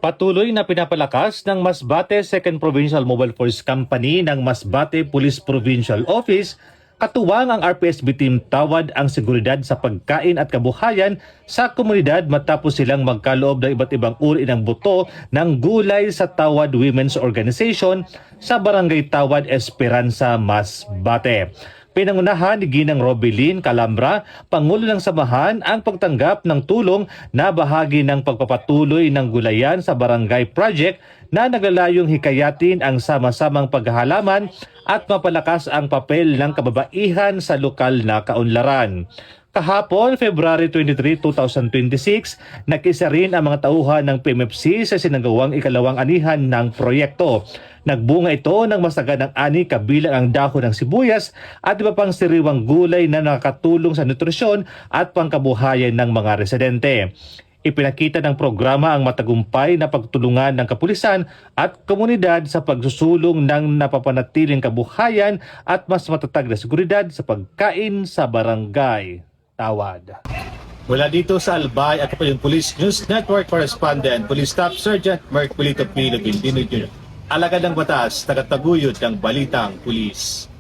Patuloy na pinapalakas ng Masbate 2nd Provincial Mobile Force Company ng Masbate Police Provincial Office, katuwang ang RPSB Team Tawad ang seguridad sa pagkain at kabuhayan sa komunidad matapos silang magkaloob ng iba't ibang uri ng buto ng gulay sa Tawad Women's Organization sa Barangay Tawad, Esperanza, Masbate. Pinangunahan ni Ginang Robilin Calambra, Pangulo ng Samahan, ang pagtanggap ng tulong na bahagi ng pagpapatuloy ng gulayan sa barangay project na naglalayong hikayatin ang sama-samang paghahalaman at mapalakas ang papel ng kababaihan sa lokal na kaunlaran. Kahapon, February 23, 2026, nag-isa rin ang mga tauhan ng PMFC sa sinagawang ikalawang anihan ng proyekto. Nagbunga ito ng masaganang ani kabilang ang dahon ng sibuyas at iba pang siriwang gulay na nakatulong sa nutrisyon at pangkabuhayan ng mga residente. Ipinakita ng programa ang matagumpay na pagtulungan ng kapulisan at komunidad sa pagsusulong ng napapanatiling kabuhayan at mas matatag na seguridad sa pagkain sa barangay Tawad. Mula dito sa Albay, ako po yung Police News Network Correspondent, Police Staff Sergeant Mark Polito P. Lagindino Jr. Alagad ng batas, tagataguyod ng Balitang Pulis.